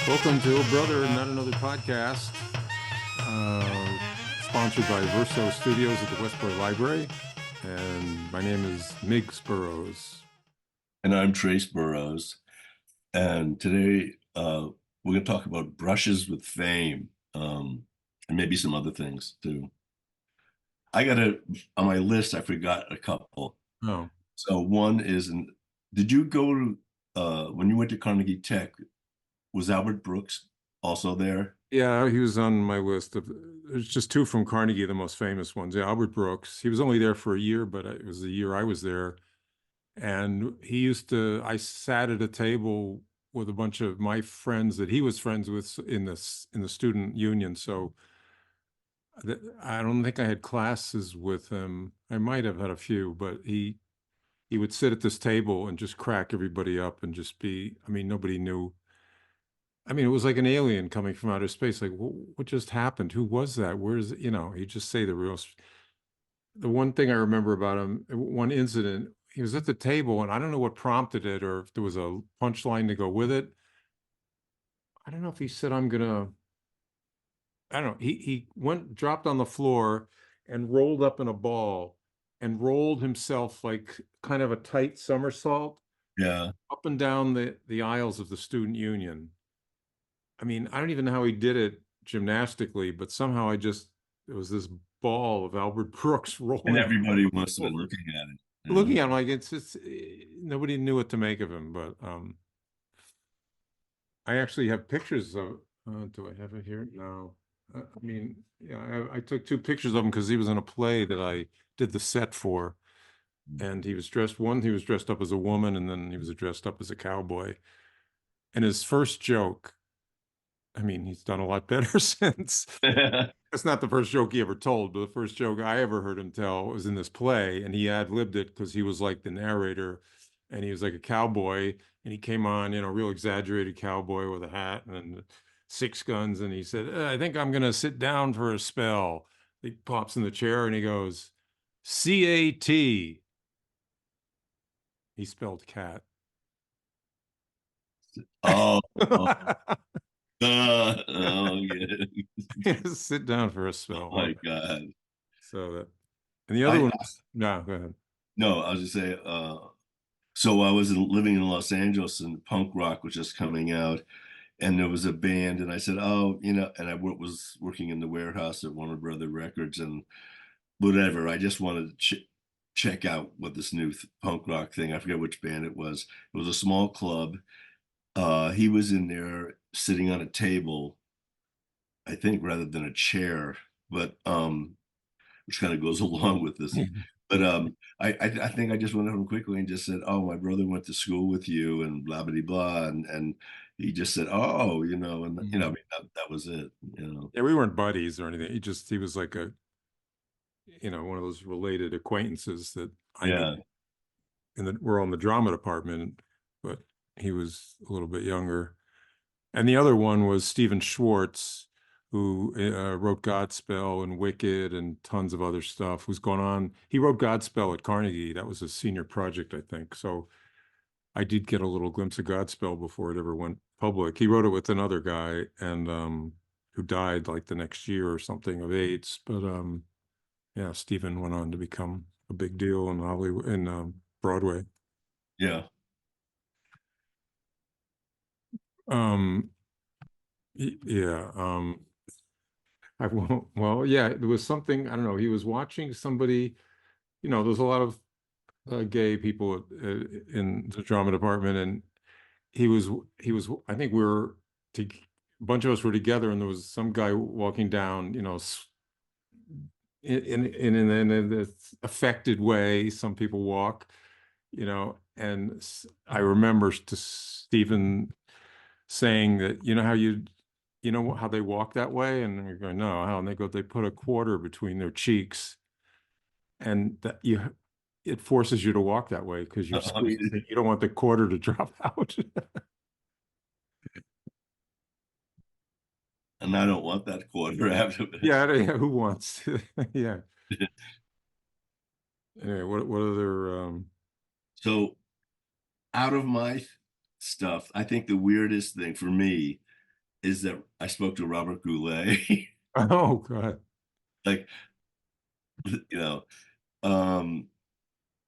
Welcome to Oh Brother, Not Another Podcast, sponsored by Verso Studios at the Westport Library. And my name is Miggs Burrows. And I'm Trace Burrows. And today we're going to talk about brushes with fame, and maybe some other things too. On my list, I forgot a couple. Oh, So one is, did you go to, when you went to Carnegie Tech, was Albert Brooks also there? yeah, he was on my list of. There's just two from Carnegie, the most famous ones. Yeah, Albert Brooks. He was only there for a year, but it was the year I was there. And he used to. I sat at a table with a bunch of my friends that he was friends with in the student union. So I don't think I had classes with him. I might have had a few, but he would sit at this table and just crack everybody up and just be, I mean, nobody knew. I mean, it was like an alien coming from outer space. Like, what just happened? Who was that? Where's, he'd just say the one thing I remember about him, one incident, he was at the table and I don't know what prompted it or if there was a punchline to go with it. I don't know if he said, I don't know. He went, dropped on the floor and rolled up in a ball and rolled himself like kind of a tight somersault Yeah. up and down the aisles of the student union. I mean, I don't even know how he did it gymnastically, but somehow it was this ball of Albert Brooks And rolling everybody must have been over. looking at it. Looking at him like it's just nobody knew what to make of him, but I actually have pictures of. Do I have it here? No. I mean, yeah, I took two pictures of him because he was in a play that I did the set for, and he was dressed. One, he was dressed up as a woman, and then he was dressed up as a cowboy. And his first joke, I mean, he's done a lot better since. That's not the first joke he ever told, but the first joke I ever heard him tell was in this play, and he ad-libbed it because he was like the narrator, and he was like a cowboy, and he came on, real exaggerated cowboy with a hat and six guns, and he said, "I think I'm gonna sit down for a spell." He pops in the chair and he goes, "CAT." He spelled cat. Oh, oh, yeah. Sit down for a Oh spell. my God. So that, and the other I one was, no, go ahead. no, I was just say, so I was living in Los Angeles and punk rock was just coming out, and there was a band, and I said, oh, and was working in the warehouse at Warner Brother Records and whatever. I just wanted to check out what this new punk rock thing. I forget which band it was. It was a small club. He was in there sitting on a table, I think, rather than a chair, but which kind of goes along with this. But I think I just went up to him quickly and just said, "Oh, my brother went to school with you," and blah blah blah, and he just said, "Oh, and I mean that was it, Yeah, we weren't buddies or anything. He was like one of those related acquaintances that I knew Yeah, and that we're on the drama department, but he was a little bit younger. And the other one was Stephen Schwartz, who wrote Godspell and Wicked and tons of other stuff. Who's gone on? He wrote Godspell at Carnegie. That was a senior project, I think. So I did get a little glimpse of Godspell before it ever went public. He wrote it with another guy, and who died like the next year or something of AIDS. But yeah, Stephen went on to become a big deal in Hollywood in Broadway. yeah. Um, yeah. I won't. Well, yeah, there was something. I don't know. He was watching somebody. There's a lot of gay people in the drama department, and he was. He was. I think we were. To, a bunch of us were together, and there was some guy walking down. In this affected way, some people walk. And I remember to Stephen saying that, how they walk that way, and we're going, no, how? And they put a quarter between their cheeks, and that it forces you to walk that way because you're squeezing. You don't want the quarter to drop out. And I don't want that quarter after it. Yeah, yeah, who wants to? Yeah. Anyway, what other? So out of my stuff, I think the weirdest thing for me is that I spoke to Robert Goulet. Oh, God. Like, you know, um,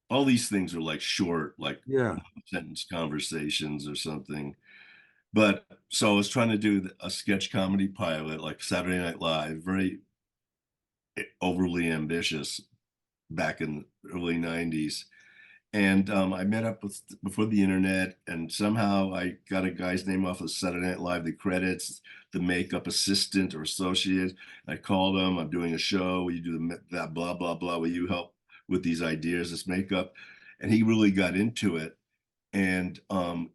all these things are like short, like Yeah. sentence conversations or something. But so I was trying to do a sketch comedy pilot, like Saturday Night Live, very overly ambitious back in the early 90s. And I met up with before the internet, and somehow I got a guy's name off of Saturday Night Live, the credits, the makeup assistant or associate. I called him. I'm doing a show. Will you do that? Blah blah blah. Will you help with these ideas, this makeup? And he really got into it. And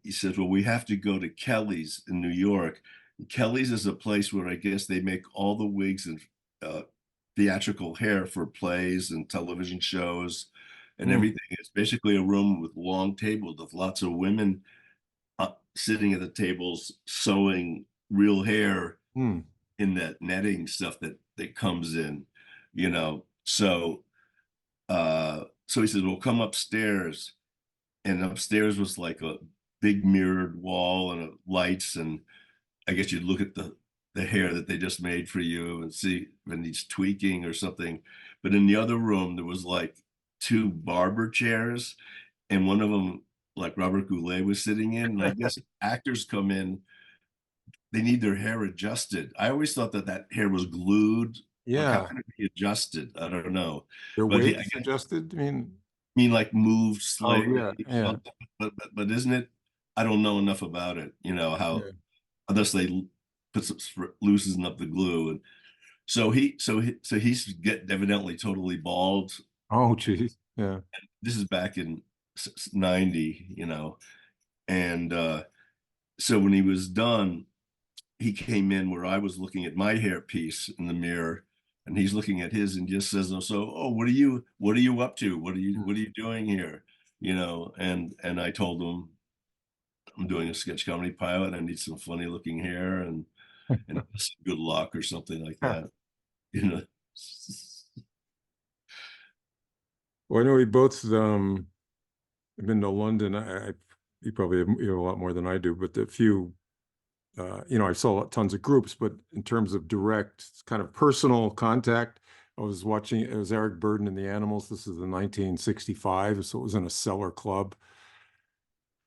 he says, "Well, we have to go to Kelly's in New York. Kelly's is a place where I guess they make all the wigs and uh, theatrical hair for plays and television shows and Mm, everything. It's basically a room with long tables with lots of women sitting at the tables sewing real hair mm. in that netting stuff that comes in, you know. So he says, "Well, come upstairs." And upstairs was like a big mirrored wall and lights, and I guess you'd look at the hair that they just made for you and see if it needs tweaking or something. But in the other room, there was like two barber chairs, and one of them, like Robert Goulet was sitting in. And I guess actors come in, they need their hair adjusted. I always thought that that hair was glued. Like, how Yeah. can it be adjusted? I don't know. Their But I wigs adjusted? I mean, like moved oh, slightly. yeah. Yeah. But isn't it? I don't know enough about it. You know how Yeah. unless they puts loosens up the glue, and so he's get evidently totally bald. Oh, geez. Yeah. This is back in '90, and so when he was done, he came in where I was looking at my hairpiece in the mirror. And he's looking at his and just says, "Oh, so, oh, what are you up to? Mm. What are you doing here?" And I told him I'm doing a sketch comedy pilot. I need some funny looking hair and good luck or something like that. You know. Well, I know we both have been to London. You probably have, a lot more than I do, but the few, I saw tons of groups, but in terms of direct kind of personal contact, I was watching, it was Eric Burden and the Animals. This is in 1965, so it was in a cellar club.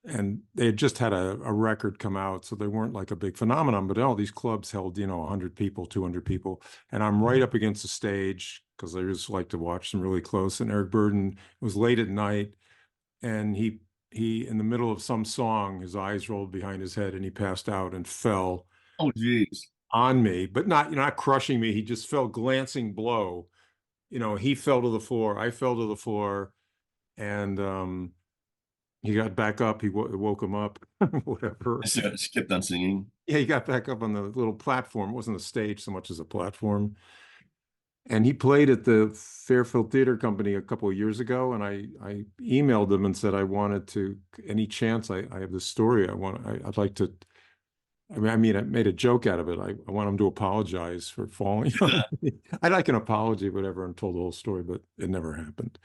And they had just had a record come out, so they weren't like a big phenomenon, but all these clubs held, 100 people, 200 people. And I'm right up against the stage because I just like to watch them really close. And Eric Burden, it was late at night, and he in the middle of some song, his eyes rolled behind his head and he passed out and fell Oh, geez. on me, but not, not crushing me. He just fell glancing blow. He fell to the floor, I fell to the floor, and he got back up. He woke him up, whatever. I just kept on singing. Yeah, he got back up on the little platform. It wasn't a stage so much as a platform. And he played at the Fairfield Theater Company a couple of years ago, and I emailed them and said I wanted to, any chance I have this story, I'd like to. I made a joke out of it. I want him to apologize for falling on me. I'd like an apology, whatever, and told the whole story, but it never happened.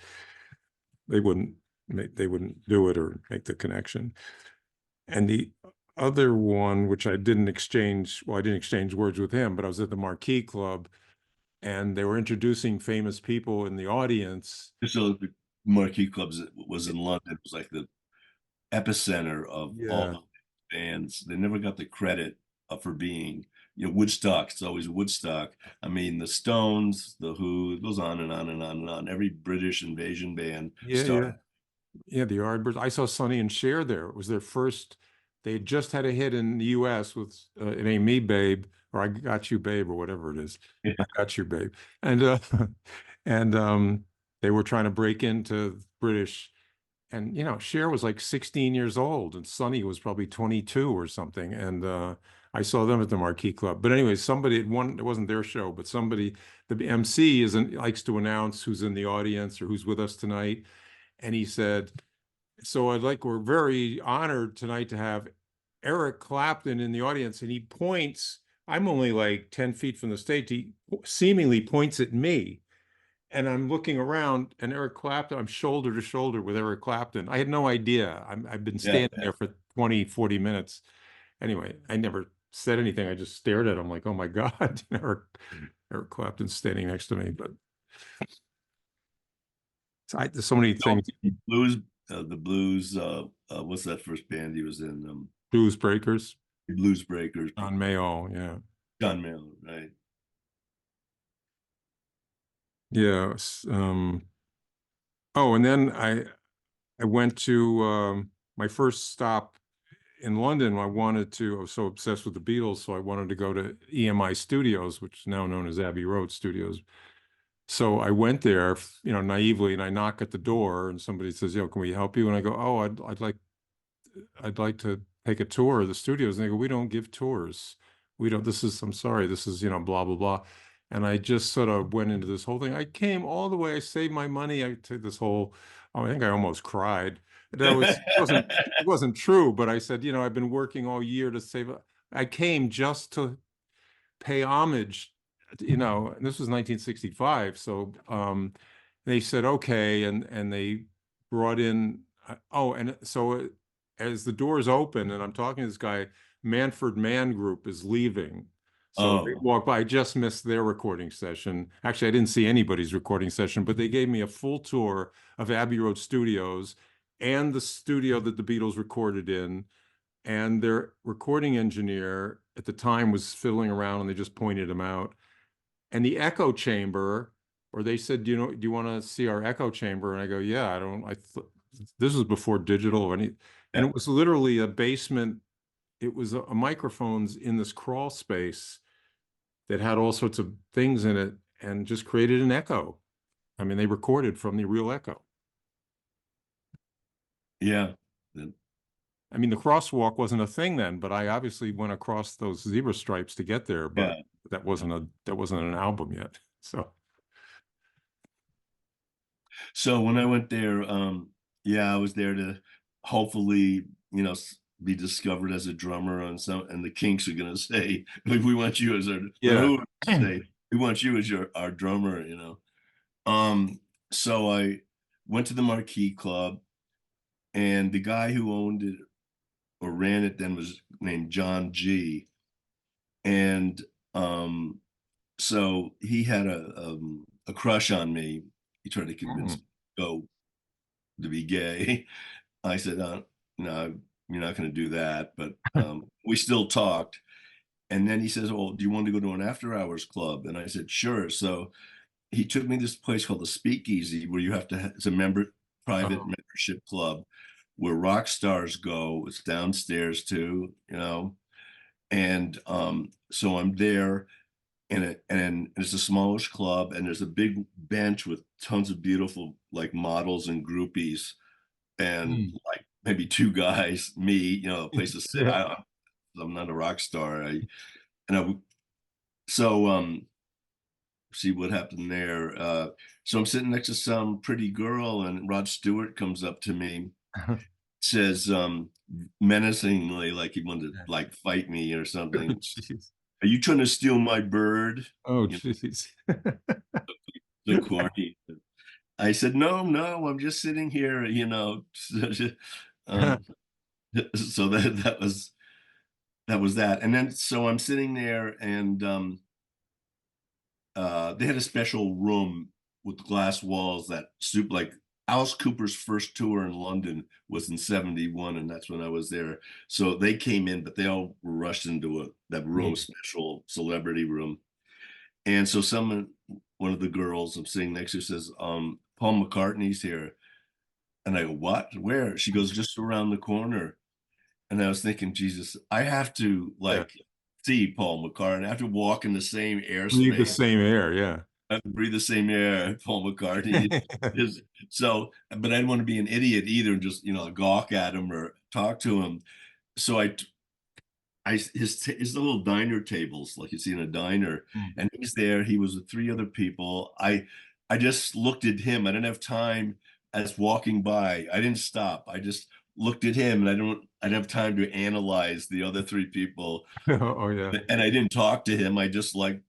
They wouldn't they wouldn't do it or make the connection. And the other one, which I didn't exchange words with him, but I was at the Marquee Club, and they were introducing famous people in the audience. So the Marquee Clubs was in London. It was like the epicenter of all Yeah. the bands. They never got the credit for being, Woodstock. It's always Woodstock. I mean, the Stones, the Who, it goes on and on and on and on. Every British invasion band Yeah, yeah. started. Yeah, the Yardbirds. I saw Sonny and Cher there. It was their first. They had just had a hit in the U.S. with "It Ain't Me, Babe," or "I Got You, Babe," or whatever it is. "I Got You, Babe," and and they were trying to break into British. And Cher was like 16 years old, and Sonny was probably 22 or something. And I saw them at the Marquee Club. But anyway, somebody had one. It wasn't their show, but somebody, the MC, isn't likes to announce who's in the audience or who's with us tonight. And he said, so we're very honored tonight to have Eric Clapton in the audience. And he points, I'm only like 10 feet from the stage. He seemingly points at me. And I'm looking around, and Eric Clapton, I'm shoulder to shoulder with Eric Clapton. I had no idea. I've been Yeah. standing there for 20, 40 minutes. Anyway, I never said anything. I just stared at him like, oh my God, Eric Clapton's standing next to me. But there's so many No, things. blues, the blues. What's that first band he was in? Blues Breakers, Blues Breakers. John Mayall, yeah. John Mayall, right? Yeah. Oh, and then I went to my first stop in London. I was so obsessed with the Beatles, so I wanted to go to EMI Studios, which is now known as Abbey Road Studios. So I went there, naively, and I knock at the door, and somebody says, "Can we help you?" And I go, "Oh, I'd like to take a tour of the studios." And they go, "We don't give tours. We don't, I'm sorry, this is, blah, blah, blah." And I just sort of went into this whole thing. I came all the way, I saved my money. I took this whole, oh, I think I almost cried. It wasn't true, but I said, I've been working all year to save. I came just to pay homage, and this was 1965. So they said, okay. And they brought in, and so as the doors open and I'm talking to this guy, Manford Man Group is leaving. So they Oh, walked by. I just missed their recording session. Actually, I didn't see anybody's recording session, but they gave me a full tour of Abbey Road Studios and the studio that the Beatles recorded in. And their recording engineer at the time was fiddling around and they just pointed him out. And the echo chamber, or they said, do you want to see our echo chamber? And I go, yeah, I don't, this was before digital or any, and yeah, it was literally a basement. It was a microphones in this crawl space that had all sorts of things in it and just created an echo. I mean, they recorded from the real echo. yeah, I mean, the crosswalk wasn't a thing then, but I obviously went across those zebra stripes to get there, but yeah. that wasn't an album yet. So So when I went there, yeah, I was there to hopefully, be discovered as a drummer on some, and the Kinks are gonna say, we want you as our, the yeah. Who are gonna say, we want you as our drummer. So I went to the Marquee Club, and the guy who owned it or ran it then was named John G. And so he had a crush on me. He tried to convince Mm. me to go to be gay. I said, no, you're not going to do that. But we still talked. And then he says, well, do you want to go to an after hours club? And I said, sure. So he took me to this place called the Speakeasy, where you have to, it's a private Oh. membership club where rock stars go. It's downstairs too. And so I'm there, and it's a smallish club, and there's a big bench with tons of beautiful like models and groupies, and Mm. like maybe two guys, me, a place to sit. Yeah. I'm not a rock star. And I so see what happened there. So I'm sitting next to some pretty girl, and Rod Stewart comes up to me, says menacingly, like he wanted to like fight me or something. Jeez. Are you trying to steal my bird? Oh, You jeez. know, the corny. I said, no, no, I'm just sitting here. um, so that was that. And then so I'm sitting there, and they had a special room with glass walls that soup like Alice Cooper's first tour in London was in 71, and that's when I was there. So they came in, but they all were rushed into that room, Mm. special celebrity room. And so one of the girls I'm sitting next to says, Paul McCartney's here. And I go, what? Where? She goes, just around the corner. And I was thinking, Jesus, I have to Yeah. like see Paul McCartney. I have to walk in the same Breathe the airspace. same air. Yeah. I have to breathe the same air. Paul McCartney is so, but I didn't want to be an idiot either and just, gawk at him or talk to him. So his little diner tables like you see in a diner, Mm. and he's there. He was with three other people. I just looked at him. I didn't have time as walking by. I didn't stop. I just looked at him, and I didn't have time to analyze the other three people, Oh, yeah. and I didn't talk to him. I just like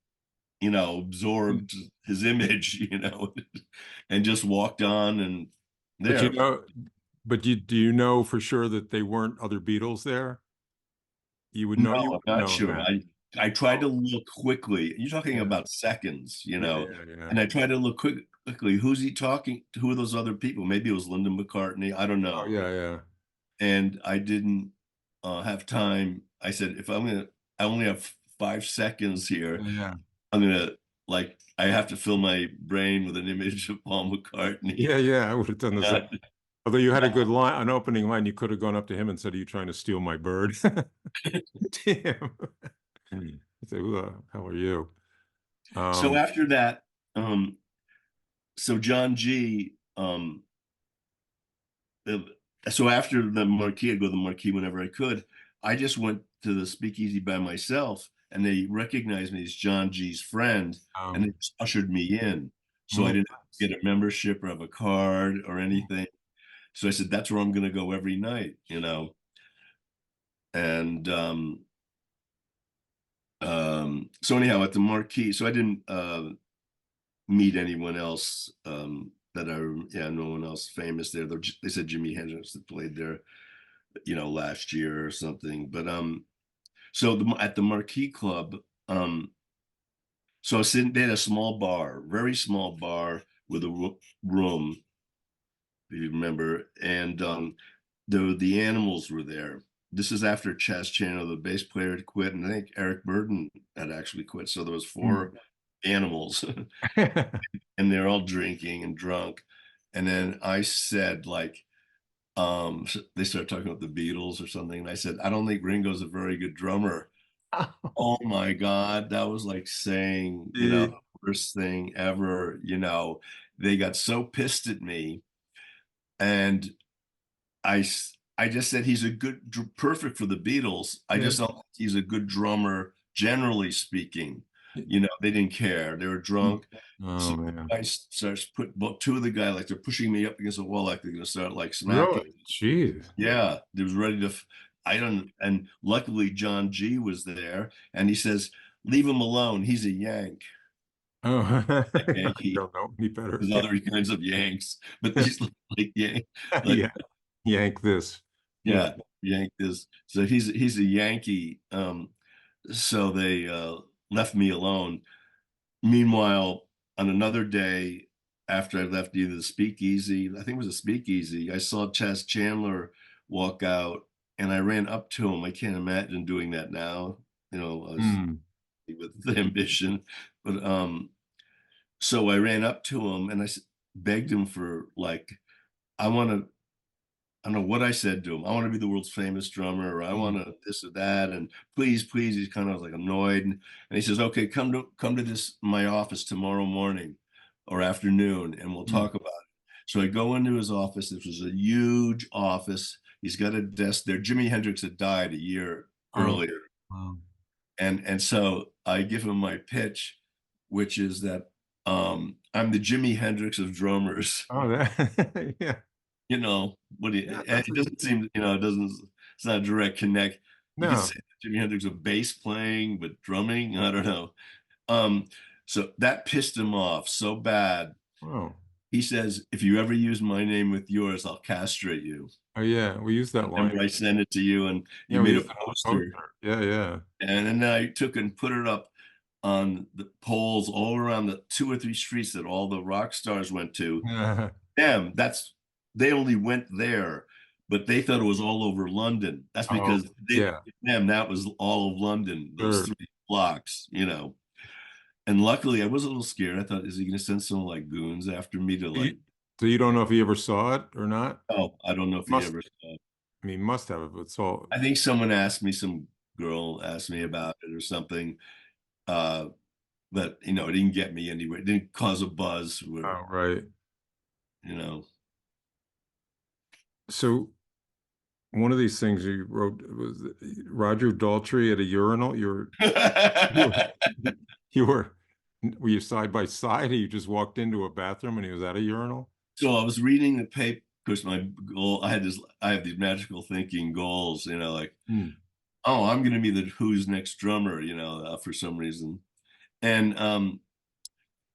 Mm. absorbed his image, and just walked on, and But there. but do you know for sure that they weren't other Beatles there? You would No, know, you I'm would not know sure. that. I tried to Oh, look quickly. You're talking yeah. about seconds, Yeah, yeah, yeah. and I tried to look quickly. Who's he talking to? Who are those other people? Maybe it was Linda McCartney. I don't Oh, know. yeah, yeah. And I didn't have time. I said, if I only have 5 seconds here. Yeah, yeah. I'm gonna like, I have to fill my brain with an image of Paul McCartney. Yeah, yeah, I would have done the same. Uh, Although you had a good line, an opening line, you could have gone up to him and said, "Are you trying to steal my bird?" Damn. I say, "Who the hell are you?" so Um, after that, um, so John G. Uh, so after the Marquee, I'd go to the Marquee whenever I could. I just went to the speakeasy by myself, and they recognized me as John G's friend, and they um, just ushered me in. So I oh, didn't get a membership or have a card or anything. So I said, that's where I'm going to go every night. And so anyhow, at the Marquee, so I didn't meet anyone else that yeah, no one else famous there. They said Jimi Hendrix that played there, last year or something. But so at the Marquee Club, so I was sitting, they had a small bar, very small bar with a room, if you remember, and the animals were there. This is after Chas Chandler, the bass player, had quit, and I think Eric Burden had actually quit. So there was mm. 4 animals, and they're all drinking and drunk. And then I said, like, they started talking about the Beatles or something, and I said, I don't think Ringo's a very good drummer. Oh my God, that was like saying, the Gee. worst thing ever. They got so pissed at me, and I just said he's a perfect for the Beatles. I Yeah. just don't think he's a good drummer, generally speaking. They didn't care. They were drunk. So Oh man. I starts put both two of the guy, like, they're pushing me up against the wall, like they're gonna start like smacking. Really? Jeez. Yeah, they was ready to. I don't. And luckily John G was there, and he says, "Leave him alone. He's a Yank." Oh, I Yankee. don't know any better. There's other kinds of Yanks, but Yeah. he's like Yank, like, Yeah. Yank this. Yeah. yeah, Yank is. So he's a Yankee. So they left me alone. Meanwhile, on another day, after I left either the speakeasy, I think it was a speakeasy, I saw Chas Chandler walk out, and I ran up to him. I can't imagine doing that now, as Mm. with the ambition. But so I ran up to him and begged him for, like, I want to, I don't know what I said to him. I want to be the world's famous drummer, or I want Mm. to this or that, and please, please. He's kind of like annoyed, and he says, "Okay, come to this my office tomorrow morning or afternoon, and we'll Mm. talk about it." So I go into his office. This was a huge office. He's got a desk there. Jimi Hendrix had died a year Oh, earlier, wow. and so I give him my pitch, which is that I'm the Jimi Hendrix of drummers. Oh, that, yeah. What do you, Yeah, and it doesn't seem, it's not a direct connect. You could no. say Jimi Hendrix of bass playing, but drumming, I don't know. Um, so that pissed him off so bad. Oh, He says, if you ever use my name with yours, I'll castrate you. oh, yeah. We use that line. Remember, I sent it to you, and you Yeah, we made a use it on the poster, poster. Yeah, yeah. and then I took and put it up on the poles all around the 2 or 3 streets that all the rock stars went to. Them, they only went there, but they thought it was all over London. That's Oh, because yeah. that was all of London, those Sure. 3 blocks. And luckily, I was a little scared. I thought, is he going to send some like goons after me to, like? So you don't know if he ever saw it or not? Oh, I don't know if he Must, ever saw it. I mean, must have it, but it's all. I think some girl asked me about it or something. Uh, but it didn't get me anywhere. It didn't cause a buzz where, Oh, right. you know. So one of these things you wrote was Roger Daltrey at a urinal. You were, you were you side by side? Or you just walked into a bathroom and he was at a urinal? So I was reading the paper because I have these magical thinking goals, like, Hmm. oh, I'm going to be the Who's next drummer, for some reason. And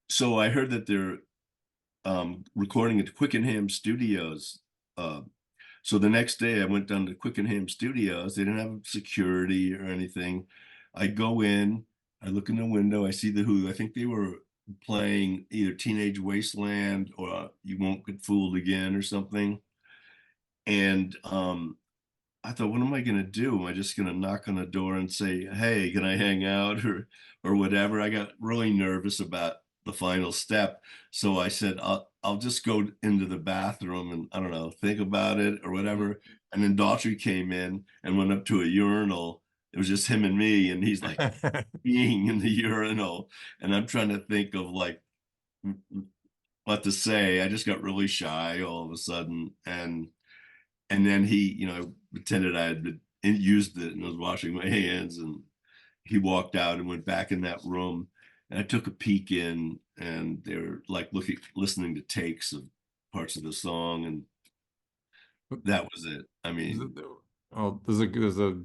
so I heard that they're recording at Twickenham Studios. Uh, So the next day I went down to Quickenham Studios. They didn't have security or anything. I go in, I look in the window, I see the Who. I think they were playing either Teenage Wasteland or You Won't Get Fooled Again or something. And I thought, what am I gonna do? Am I just gonna knock on the door and say, "Hey, can I hang out?" or whatever? I got really nervous about the final step, so I said, "I'll just go into the bathroom and I don't know, think about it or whatever." And then Daughtry came in and went up to a urinal. It was just him and me, and he's like peeing in the urinal, and I'm trying to think of like what to say. I just got really shy all of a sudden, and then he, pretended I had been used it and was washing my hands. And he walked out and went back in that room. And I took a peek in, and they were like listening to takes of parts of the song, and that was it. I mean, Oh, there's a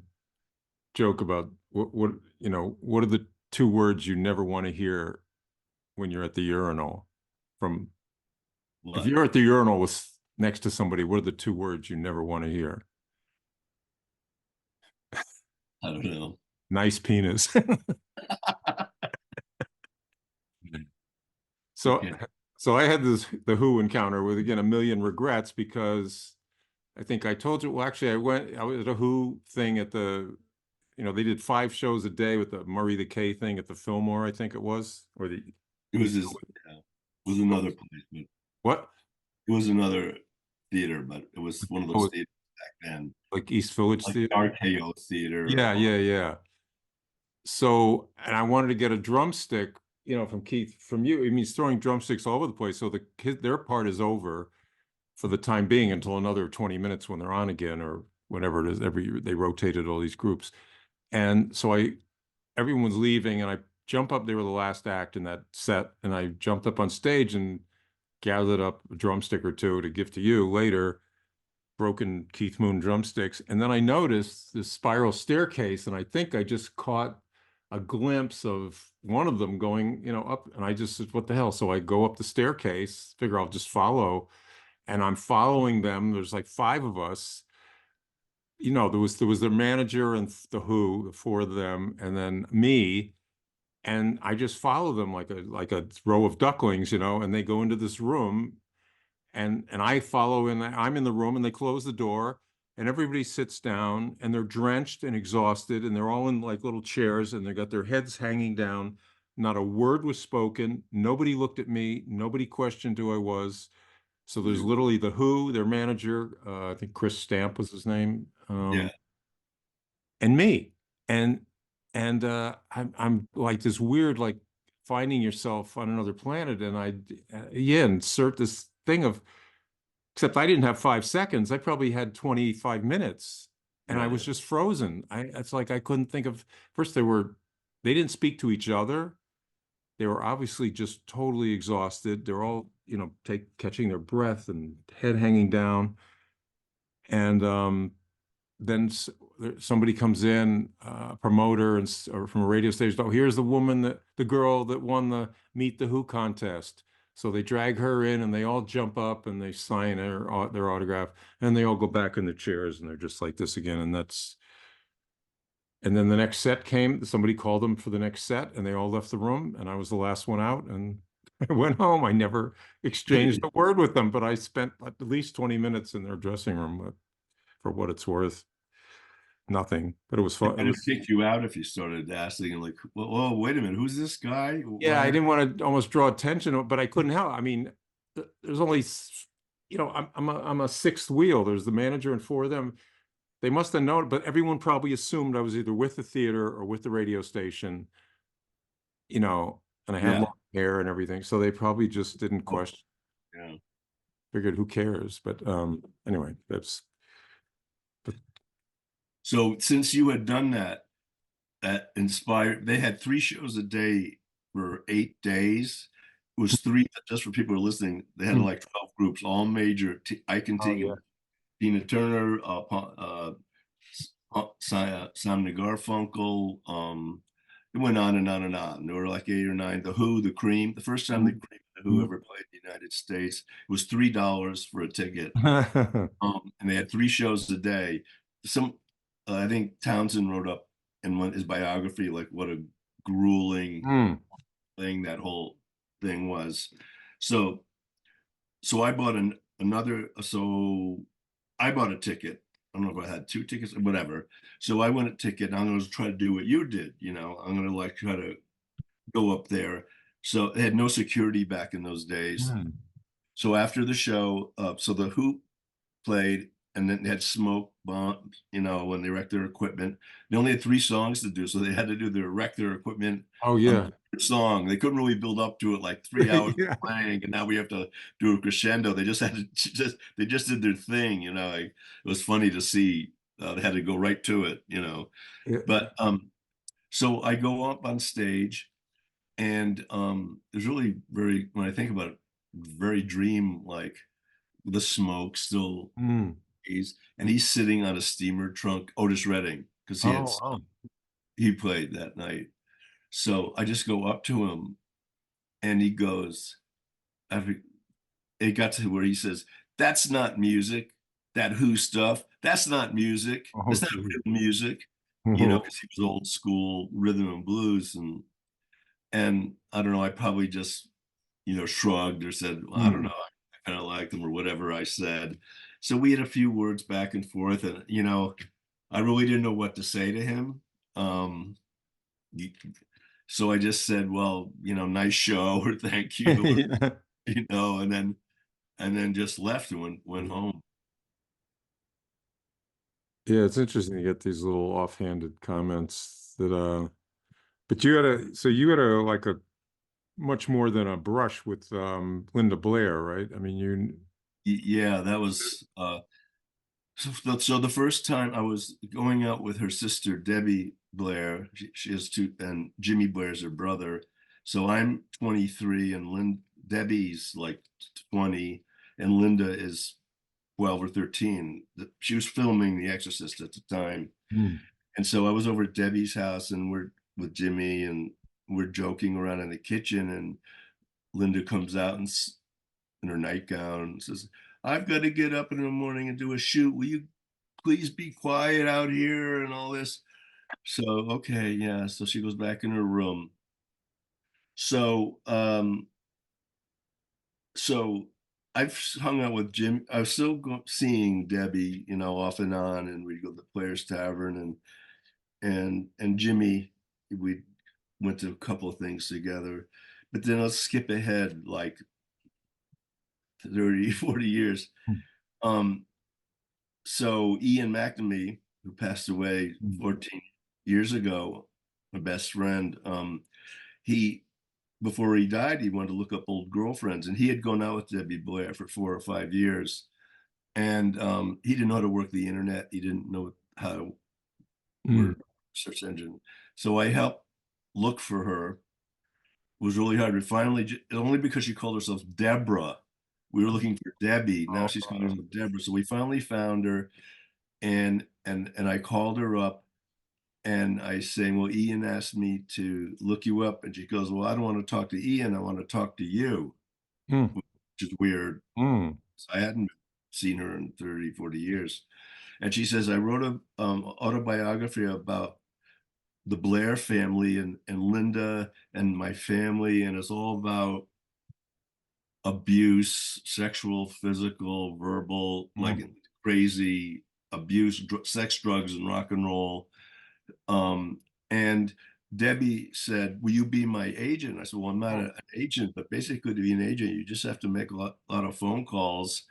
joke about what are the two words you never want to hear when you're at the urinal? From If what? you're at the urinal with next to somebody, what are the two words you never want to hear? I don't know. Nice penis. So, Okay. so I had the Who encounter with again a million regrets because I think I told you. Well, actually, I was at a Who thing at they did 5 shows a day with the Murray the K thing at the Fillmore, I think it was, or the It was East his, yeah, it was another place, but what? it was another theater, but it was one of those Oh, theaters back then, like East Village like Theater. RKO Theater. Yeah, yeah, yeah. So, and I wanted to get a drumstick, from Keith, from you. I mean, he's throwing drumsticks all over the place. So their part is over for the time being until another 20 minutes when they're on again or whatever it is. They rotated all these groups. And so everyone's leaving and I jump up. They were the last act in that set. And I jumped up on stage and gathered up a drumstick or two to give to you later, broken Keith Moon drumsticks. And then I noticed this spiral staircase, and I think I just caught a glimpse of one of them going, up. And I just said, what the hell? So I go up the staircase, figure I'll just follow. And I'm following them. There's like 5 of us. There was their manager and the Who, the 4 of them, and then me. And I just follow them like a row of ducklings, and they go into this room and I follow in. I'm in the room, and they close the door, and everybody sits down, and they're drenched and exhausted, and they're all in like little chairs, and they got their heads hanging down. Not a word was spoken. Nobody looked at me. Nobody questioned who I was. So there's literally the Who, their manager, I think Chris Stamp was his name, Yeah. and me, and I'm like this weird like finding yourself on another planet, and yeah, insert this thing of. Except I didn't have 5 seconds. I probably had 25 minutes and I Yeah. was just frozen. It's like I couldn't think of first they didn't speak to each other. They were obviously just totally exhausted. They're all, catching their breath and head hanging down. And then somebody comes in, a promoter or from a radio station. Oh, here's the girl that won the Meet the Who contest. So they drag her in, and they all jump up and they sign their autograph, and they all go back in their chairs, and they're just like this again. And then the next set came. Somebody called them for the next set, and they all left the room, and I was the last one out, and I went home. I never exchanged a word with them, but I spent at least 20 minutes in their dressing room, for what it's worth. Nothing, but it was They fun. It kind of was, kick you out if you started asking, like, "Well, wait a minute, who's this guy? yeah, I Why?" didn't want to almost draw attention, but I couldn't help. I mean, there's only, I'm a sixth wheel. There's the manager and 4 of them. They must have known, but everyone probably assumed I was either with the theater or with the radio station, and I had Yeah. long hair and everything. So they probably just didn't Oh, question, yeah. figured who cares? But anyway, but So since you had done that, that inspired, they had 3 shows a day for 8 days. It was three, just for people who are listening, they had like 12 groups, all major. Ike and oh yeah. Tina Turner, Simon Garfunkel. It went on and on and on. There were like 8 or 9. The Who, the Cream. The first time the Mhm. Cream Mm. whoever played the United States. It was $3 for a ticket. And they had 3 shows a day. Some, I think Townsend wrote up in his biography, like what a grueling Mm. thing that whole thing was. So, so I bought so I bought a ticket. I don't know if I had 2 tickets or whatever. So I went a ticket. And I'm going to try to do what you did. I'm going to like try to go up there. So it had no security back in those days. Mm. So after the show, so the Who played, and then they had smoke bombs, when they wrecked their equipment. They only had 3 songs to do, so they had to do their wreck their equipment Oh on yeah. the third song. They couldn't really build up to it like 3 hours Yeah. playing, and now we have to do a crescendo. They just had to they just did their thing, like, it was funny to see. They had to go right to it. Yeah. But so I go up on stage, and it was really very, when I think about it, very dream like, the smoke still, Mm. he's sitting on a steamer trunk, Otis Redding, because Oh, oh. he played that night. So I just go up to him, and he goes, after it got to where he says, "That's not music. That Who stuff. That's not music. Oh, It's not gee. real music." Oh. Because he was old school rhythm and blues, and I don't know. I probably just shrugged or said, well, I don't Mm. know. I kind of liked him or whatever I said. So we had a few words back and forth, and I really didn't know what to say to him. Um, so I just said, well, nice show or thank you, or, Yeah. and then just left and went home. Yeah, it's interesting to get these little offhanded comments that but you had a like a much more than a brush with Linda Blair, right? I mean, you Yeah, that was so the first time I was going out with her sister Debbie Blair, she has two, and Jimmy Blair's her brother. So I'm 23, and Debbie's like 20, and Linda is 12 or 13. She was filming The Exorcist at the time, Mm. and so I was over at Debbie's house, and we're with Jimmy, and we're joking around in the kitchen, and Linda comes out in her nightgown and says, "I've got to get up in the morning and do a shoot. Will you please be quiet out here," and all this. So, okay, yeah. So she goes back in her room. So, so I've hung out with Jim. I was still seeing Debbie, off and on, and we go to the Players Tavern, and Jimmy. We went to a couple of things together, but then let's skip ahead like 30, 40 years. Um, so Ian McNamee, who passed away Mm. 14 years ago, my best friend, he before he died, he wanted to look up old girlfriends, and he had gone out with Debbie Blair for 4 or 5 years, and he didn't know how to work the internet. He didn't know how to Mm. work search engine. So I helped look for her. It was really hard. We finally, only because she called herself Deborah, we were looking for Debbie. Now she's calling herself Deborah. So we finally found her, and I called her up, and I saying, well, Ian asked me to look you up, and she goes, well, I don't want to talk to Ian, I want to talk to you, Mm. which is weird. Mm. I hadn't seen her in 30, 40 years. And she says, I wrote a autobiography about the Blair family, and Linda and my family, and it's all about abuse, sexual, physical, verbal, like Mm. crazy abuse, sex, drugs, and rock and roll. And Debbie said, will you be my agent? I said, well, I'm not an agent, but basically to be an agent, you just have to make a lot of phone calls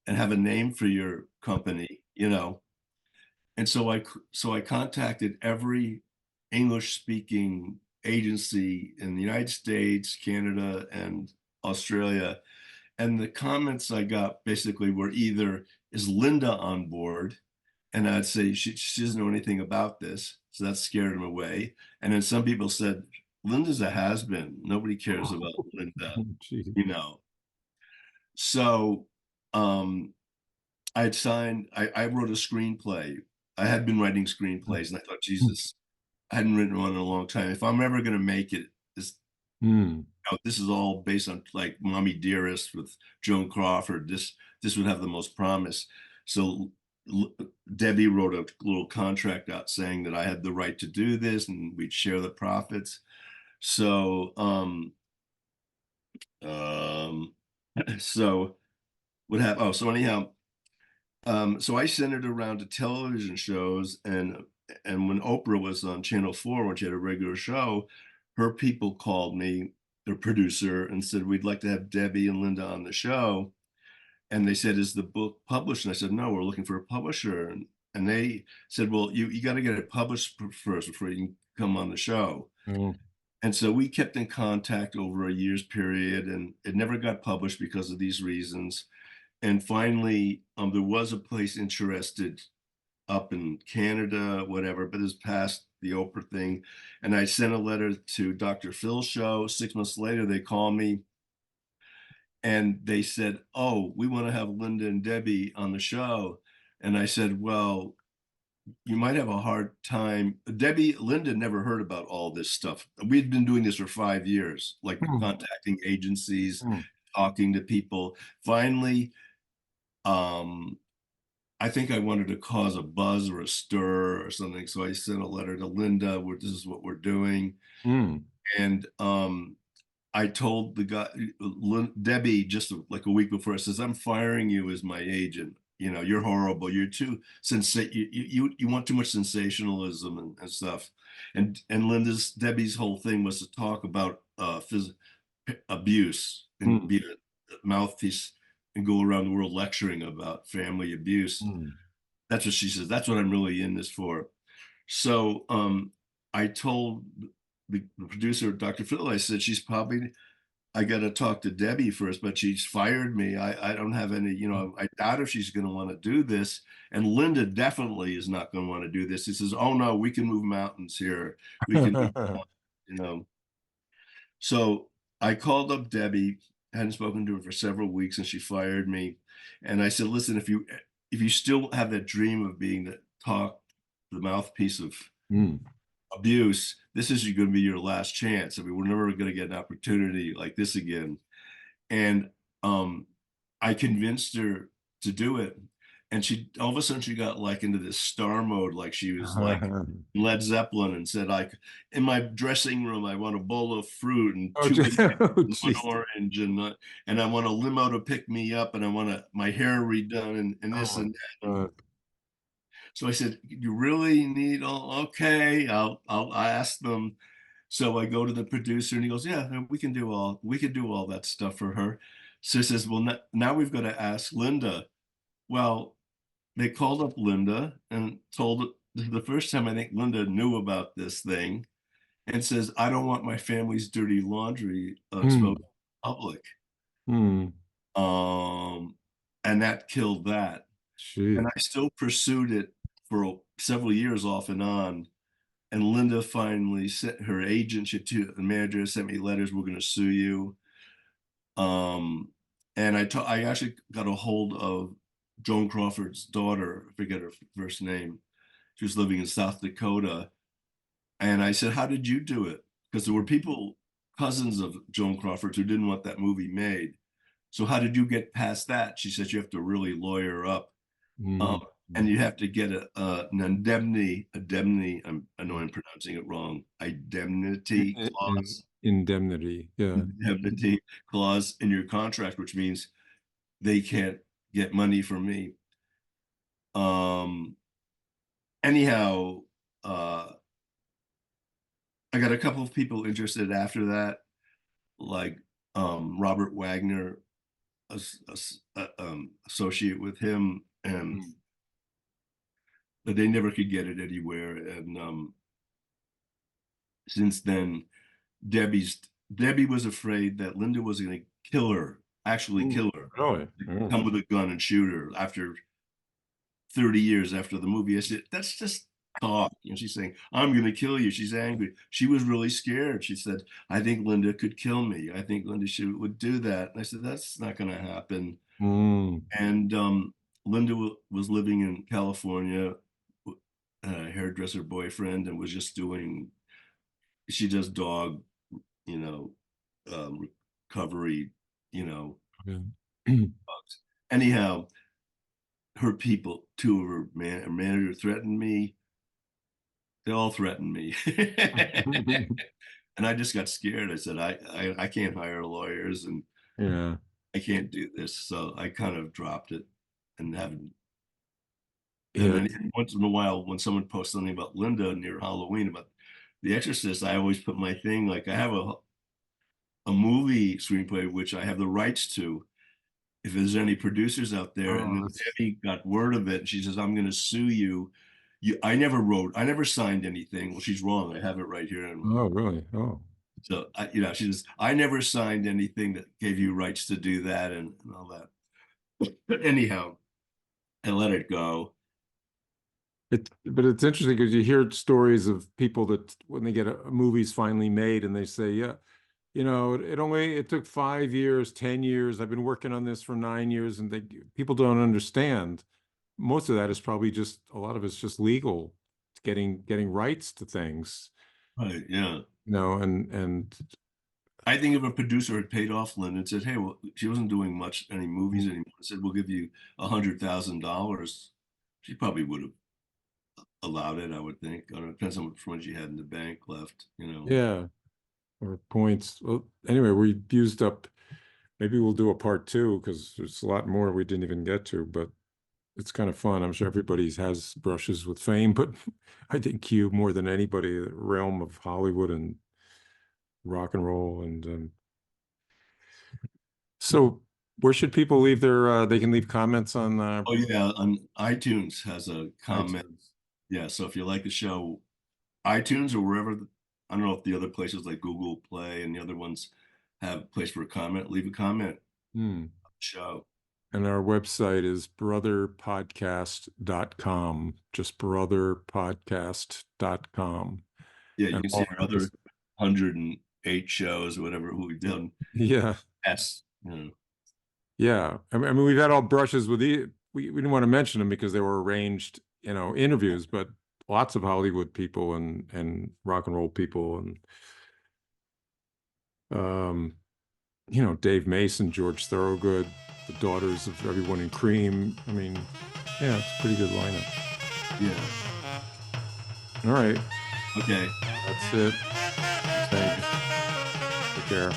and have a name for your company. And so I contacted every English speaking agency in the United States, Canada, and Australia. And the comments I got basically were either, is Linda on board? And I'd say she doesn't know anything about this. So that scared him away. And then some people said, Linda's a has-been. Nobody cares about Linda, Oh, gee. you know. So I wrote a screenplay. I had been writing screenplays, and I thought, Mm. Jesus, I hadn't written one in a long time. If I'm ever going to make it, this Mm. this is all based on like Mommy Dearest with Joan Crawford. This would have the most promise. So Debbie wrote a little contract out saying that I had the right to do this and we'd share the profits. So um so what happened? Oh, so anyhow, so I sent it around to television shows, and when Oprah was on Channel 4, when she had a regular show, her people called me, their producer, and said, "We'd like to have Debbie and Linda on the show." And they said, "Is the book published?" And I said, "No, we're looking for a publisher." And they said, "Well, you got to get it published first before you can come on the show." Mm. And so we kept in contact over a year's period, and it never got published because of these reasons. And finally, there was a place interested up in Canada, whatever, but it's past the Oprah thing. And I sent a letter to Dr. Phil's show. 6 months later, they called me and they said, "Oh, we want to have Linda and Debbie on the show." And I said, "Well, you might have a hard time." Linda never heard about all this stuff. We'd been doing this for 5 years, like Mm. contacting agencies, Mm. talking to people. Finally, um, I think I wanted to cause a buzz or a stir or something. So I sent a letter to Linda where this is what we're doing. Mm. And I told the guy, Debbie, just like a week before, I says, "I'm firing you as my agent. You know, you're horrible. You're too you want too much sensationalism and stuff." And Debbie's whole thing was to talk about abuse and Mm. be a mouthpiece and go around the world lecturing about family abuse. Mm. That's what she says. That's what I'm really in this for. So I told the producer, Dr. Phil, I said, I got to talk to Debbie first, but she's fired me. I don't have any, I doubt if she's going to want to do this. And Linda definitely is not going to want to do this. He says, "Oh no, we can move mountains here. We can, you know." So I called up Debbie, hadn't spoken to her for several weeks, and she fired me. And I said, "Listen, if you still have that dream of being the mouthpiece of Mm. abuse, this is going to be your last chance. I mean, we're never going to get an opportunity like this again." And I convinced her to do it. And she all of a sudden she got like into this star mode, like she was like Led Zeppelin, and said, like, "In my dressing room, I want a bowl of fruit and Oh, two bananas oh, and one jeez. orange, and I want a limo to pick me up, and I want my hair redone, and Oh this my and that." God. So I said, "You really need all okay, I ask them." So I go to the producer and he goes, "Yeah, no, we can do all that stuff for her." So he says, "Well, now we've got to ask Linda." Well, they called up Linda and told the first time I think Linda knew about this thing, and says, "I don't want my family's dirty laundry exposed Mm. to the public." Mm. Um, and that killed that. And Jeez. I still pursued it for several years off and on. And Linda finally sent her agent, to the manager, sent me letters, "We're going to sue you." Um, and I actually got a hold of Joan Crawford's daughter, I forget her first name. She was living in South Dakota. And I said, "How did you do it?" Because there were people, cousins of Joan Crawford, who didn't want that movie made. "So how did you get past that?" She said, "You have to really lawyer up. Um, Mm. and you have to get an indemnity. I know I'm pronouncing it wrong. Indemnity clause, Indemnity. Yeah. indemnity clause in your contract, which means they can't get money from me." Um, anyhow, uh, I got a couple of people interested after that, like Robert Wagner, associate with him, and Mm. but they never could get it anywhere. And since then, Debbie was afraid that Linda was going to kill her, actually Mm. kill her, Really? Yeah. come with a gun and shoot her after 30 years after the movie. I said, "That's just talk." She's saying, "I'm going to kill you." She's angry. She was really scared. She said, "I think Linda could kill me. I think Linda would do that." And I said, "That's not going to happen." Mm. And Linda was living in California, a hairdresser boyfriend, and was just she does dog, you know, recovery, you know. Yeah. Anyhow, her people, two of her manager threatened me. They all threatened me. And I just got scared. I said, I can't hire lawyers and Yeah. I can't do this. So I kind of dropped it and haven't. And Yeah. then once in a while, when someone posts something about Linda near Halloween about The Exorcist, I always put my thing like I have a movie screenplay which I have the rights to. If there's any producers out there, and Oh, then that's, Debbie got word of it, and she says, "I'm going to sue you." I never signed anything. Well, she's wrong. I have it right here. And oh, really? Oh, so, she says, "I never signed anything that gave you rights to do that," and all that. But anyhow, I let it go. but it's interesting because you hear stories of people that when they get a movie's finally made and they say, yeah, it took 5 years, 10 years. I've been working on this for 9 years, and people don't understand. Most of that is probably just a lot of it's just legal, getting rights to things, Right, yeah. and I think if a producer had paid off Lynn and said, "Hey, well, she wasn't doing any movies anymore," said, "We'll give you $100,000," she probably would have allowed it. I would think. I don't know, depends on which one she had in the bank left. yeah, or points. Well, anyway, we used up. Maybe we'll do a part two because there's a lot more we didn't even get to, but it's kind of fun. I'm sure everybody has brushes with fame, but I think Q more than anybody, the realm of Hollywood and rock and roll. And so where should people leave they can leave comments on Oh yeah, on iTunes has a comment. iTunes. Yeah, so if you like the show, iTunes or wherever, I don't know if the other places like Google Play and the other ones have a place for a comment. Leave a comment. Hmm. Show. And our website is brotherpodcast.com, just brotherpodcast.com. Yeah, you And can see all our our other episodes. 108 shows or whatever who we've done. Yeah. Yes. Yeah. I mean, we've had all brushes with we didn't want to mention them because they were arranged, interviews, but lots of Hollywood people and rock and roll people and um, Dave Mason, George Thorogood, the daughters of everyone in Cream. I mean, yeah, it's a pretty good lineup. Yeah. All right. Okay. That's it. Thanks. Take care.